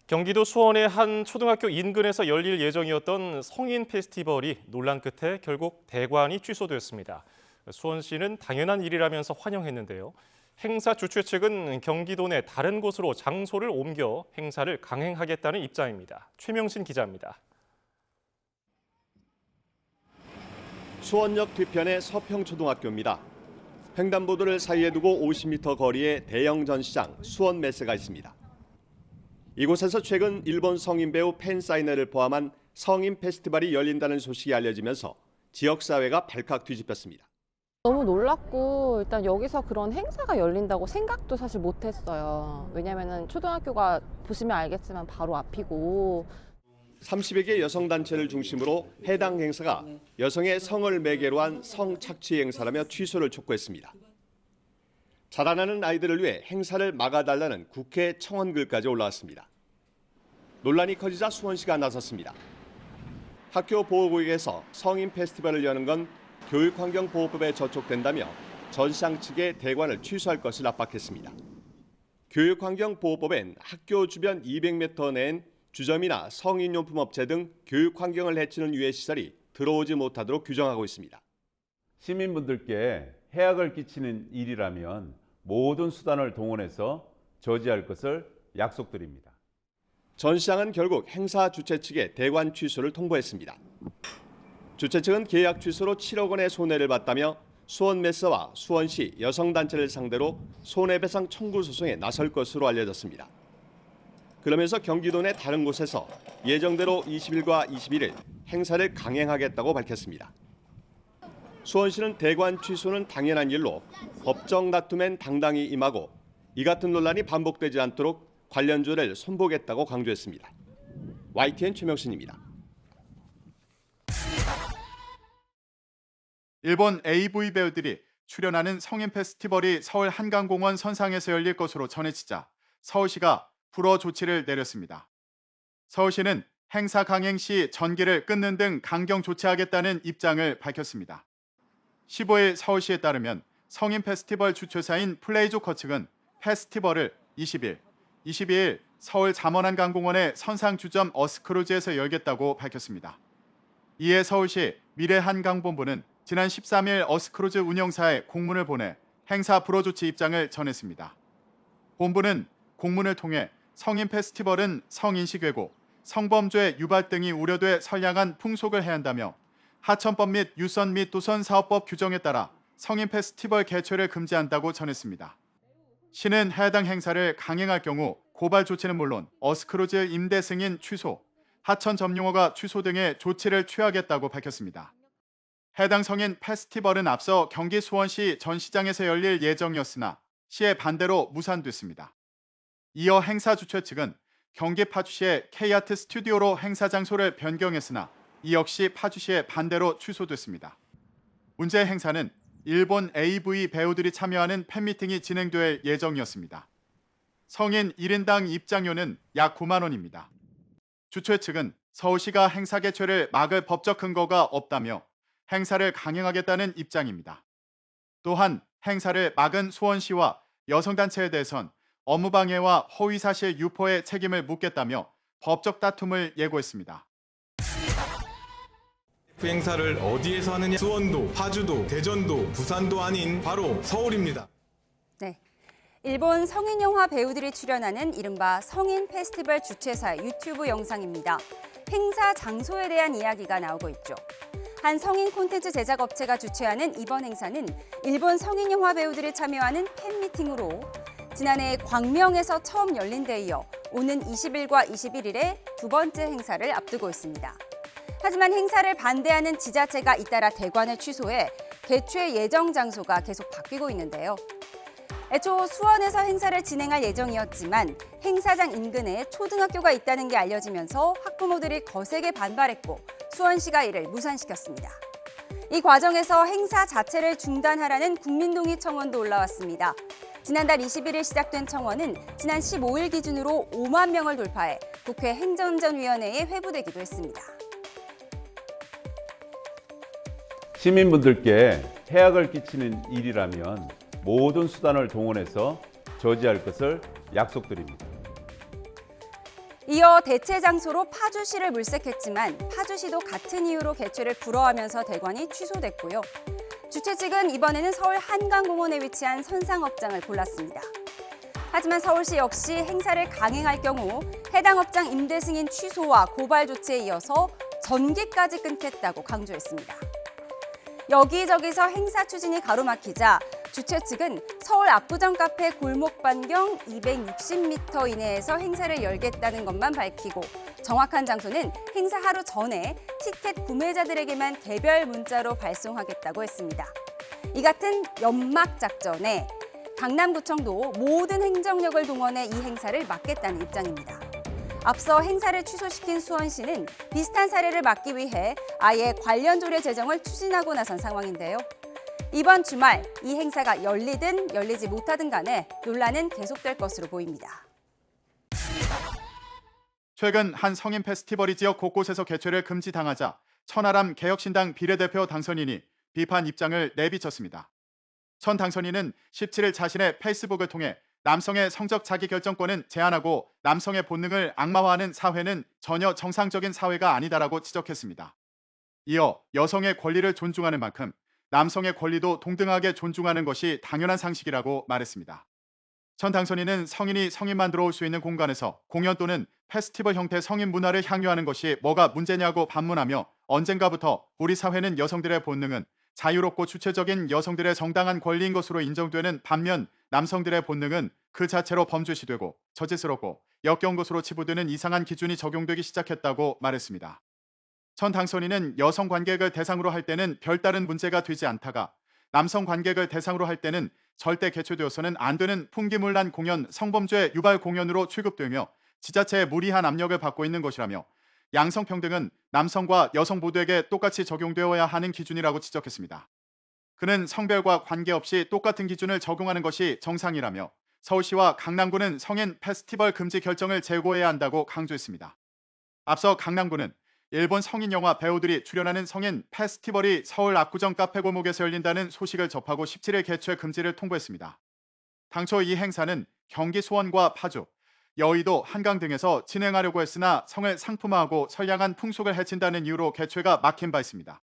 경기도 수원의 한 초등학교 인근에서 열릴 예정이었던 성인 페스티벌이 논란 끝에 결국 대관이 취소됐습니다. 수원시는 당연한 일이라면서 환영했는데요. 행사 주최 측은 경기도 내 다른 곳으로 장소를 옮겨 행사를 강행하겠다는 입장입니다. 최명신 기자입니다. 수원역 뒤편의 서평초등학교입니다. 횡단보도를 사이에 두고 50m 거리에 대형 전시장 수원메스가 있습니다. 이곳에서 최근 일본 성인 배우 팬사인회를 포함한 성인 페스티벌이 열린다는 소식이 알려지면서 지역사회가 발칵 뒤집혔습니다. 너무 놀랐고 일단 여기서 그런 행사가 열린다고 생각도 사실 못했어요. 왜냐면은 초등학교가 보시면 알겠지만 바로 앞이고 30여 개 여성단체를 중심으로 해당 행사가 여성의 성을 매개로 한 성착취 행사라며 취소를 촉구했습니다. 자라나는 아이들을 위해 행사를 막아달라는 국회 청원글까지 올라왔습니다. 논란이 커지자 수원시가 나섰습니다. 학교 보호구역에서 성인 페스티벌을 여는 건 교육환경보호법에 저촉된다며 전시장 측의 대관을 취소할 것을 압박했습니다. 교육환경보호법엔 학교 주변 200m 내엔 주점이나 성인용품 업체 등 교육환경을 해치는 유해 시설이 들어오지 못하도록 규정하고 있습니다. 시민분들께 해악을 끼치는 일이라면 모든 수단을 동원해서 저지할 것을 약속드립니다. 전시장은 결국 행사 주최 측에 대관 취소를 통보했습니다. 주최 측은 계약 취소로 7억 원의 손해를 봤다며 수원메스와 수원시 여성단체를 상대로 손해배상 청구 소송에 나설 것으로 알려졌습니다. 그러면서 경기도 내 다른 곳에서 예정대로 20일과 21일 행사를 강행하겠다고 밝혔습니다. 수원시는 대관 취소는 당연한 일로 법정 다툼엔 당당히 임하고 이 같은 논란이 반복되지 않도록 관련 조례를 손보겠다고 강조했습니다. YTN 최명신입니다. 일본 AV 배우들이 출연하는 성인 페스티벌이 서울 한강공원 선상에서 열릴 것으로 전해지자 서울시가 불허 조치를 내렸습니다. 서울시는 행사 강행 시 전기를 끊는 등 강경 조치하겠다는 입장을 밝혔습니다. 15일 서울시에 따르면 성인 페스티벌 주최사인 플레이조커 측은 페스티벌을 20일, 22일 서울 잠원한강공원의 선상주점 어스크루즈에서 열겠다고 밝혔습니다. 이에 서울시 미래한강본부는 지난 13일 어스크루즈 운영사에 공문을 보내 행사 불허 조치 입장을 전했습니다. 본부는 공문을 통해 성인 페스티벌은 성인식 왜곡, 성범죄 유발 등이 우려돼 선량한 풍속을 해야 한다며 하천법 및 유선 및 도선 사업법 규정에 따라 성인 페스티벌 개최를 금지한다고 전했습니다. 시는 해당 행사를 강행할 경우 고발 조치는 물론 어스크루즈 임대 승인 취소, 하천 점용허가 취소 등의 조치를 취하겠다고 밝혔습니다. 해당 성인 페스티벌은 앞서 경기 수원시 전시장에서 열릴 예정이었으나 시의 반대로 무산됐습니다. 이어 행사 주최 측은 경기 파주시의 K아트 스튜디오로 행사 장소를 변경했으나 이 역시 파주시의 반대로 취소됐습니다. 문제 행사는 일본 AV 배우들이 참여하는 팬미팅이 진행될 예정이었습니다. 성인 1인당 입장료는 약 9만 원입니다. 주최 측은 서울시가 행사 개최를 막을 법적 근거가 없다며 행사를 강행하겠다는 입장입니다. 또한 행사를 막은 수원시와 여성단체에 대해선 업무방해와 허위사실 유포의 책임을 묻겠다며 법적 다툼을 예고했습니다. 그 행사를 어디에서 하느냐? 수원도, 파주도, 대전도, 부산도 아닌 바로 서울입니다. 네, 일본 성인 영화 배우들이 출연하는 이른바 성인 페스티벌 주최사의 유튜브 영상입니다. 행사 장소에 대한 이야기가 나오고 있죠. 한 성인 콘텐츠 제작 업체가 주최하는 이번 행사는 일본 성인 영화 배우들이 참여하는 팬미팅으로 지난해 광명에서 처음 열린 데 이어 오는 20일과 21일에 두 번째 행사를 앞두고 있습니다. 하지만 행사를 반대하는 지자체가 잇따라 대관을 취소해 개최 예정 장소가 계속 바뀌고 있는데요. 애초 수원에서 행사를 진행할 예정이었지만 행사장 인근에 초등학교가 있다는 게 알려지면서 학부모들이 거세게 반발했고 수원시가 이를 무산시켰습니다. 이 과정에서 행사 자체를 중단하라는 국민동의 청원도 올라왔습니다. 지난달 21일 시작된 청원은 지난 15일 기준으로 5만 명을 돌파해 국회 행정안전위원회에 회부되기도 했습니다. 시민분들께 해악을 끼치는 일이라면 모든 수단을 동원해서 저지할 것을 약속드립니다. 이어 대체 장소로 파주시를 물색했지만 파주시도 같은 이유로 개최를 불허하면서 대관이 취소됐고요. 주최 측은 이번에는 서울 한강공원에 위치한 선상업장을 골랐습니다. 하지만 서울시 역시 행사를 강행할 경우 해당 업장 임대 승인 취소와 고발 조치에 이어서 전기까지 끊겠다고 강조했습니다. 여기저기서 행사 추진이 가로막히자 주최 측은 서울 압구정 카페 골목 반경 260m 이내에서 행사를 열겠다는 것만 밝히고 정확한 장소는 행사 하루 전에 티켓 구매자들에게만 개별 문자로 발송하겠다고 했습니다. 이 같은 연막 작전에 강남구청도 모든 행정력을 동원해 이 행사를 막겠다는 입장입니다. 앞서 행사를 취소시킨 수원시는 비슷한 사례를 막기 위해 아예 관련 조례 제정을 추진하고 나선 상황인데요. 이번 주말 이 행사가 열리든 열리지 못하든 간에 논란은 계속될 것으로 보입니다. 최근 한 성인 페스티벌이 지역 곳곳에서 개최를 금지당하자 천하람 개혁신당 비례대표 당선인이 비판 입장을 내비쳤습니다. 천 당선인은 17일 자신의 페이스북을 통해 남성의 성적 자기결정권은 제한하고 남성의 본능을 악마화하는 사회는 전혀 정상적인 사회가 아니다라고 지적했습니다. 이어 여성의 권리를 존중하는 만큼 남성의 권리도 동등하게 존중하는 것이 당연한 상식이라고 말했습니다. 천 당선인은 성인이 성인만 들어올 수 있는 공간에서 공연 또는 페스티벌 형태 성인 문화를 향유하는 것이 뭐가 문제냐고 반문하며 언젠가부터 우리 사회는 여성들의 본능은 자유롭고 주체적인 여성들의 정당한 권리인 것으로 인정되는 반면 남성들의 본능은 그 자체로 범죄시되고 저질스럽고 역겨운 것으로 치부되는 이상한 기준이 적용되기 시작했다고 말했습니다. 천 당선인은 여성 관객을 대상으로 할 때는 별다른 문제가 되지 않다가 남성 관객을 대상으로 할 때는 절대 개최되어서는 안 되는 풍기물난 공연, 성범죄 유발 공연으로 취급되며 지자체의 무리한 압력을 받고 있는 것이라며 양성평등은 남성과 여성 모두에게 똑같이 적용되어야 하는 기준이라고 지적했습니다. 그는 성별과 관계없이 똑같은 기준을 적용하는 것이 정상이라며 서울시와 강남구는 성인 페스티벌 금지 결정을 재고해야 한다고 강조했습니다. 앞서 강남구는 일본 성인 영화 배우들이 출연하는 성인 페스티벌이 서울 압구정 카페 골목에서 열린다는 소식을 접하고 17일 개최 금지를 통보했습니다. 당초 이 행사는 경기 수원과 파주, 여의도, 한강 등에서 진행하려고 했으나 성을 상품화하고 선량한 풍속을 해친다는 이유로 개최가 막힌 바 있습니다.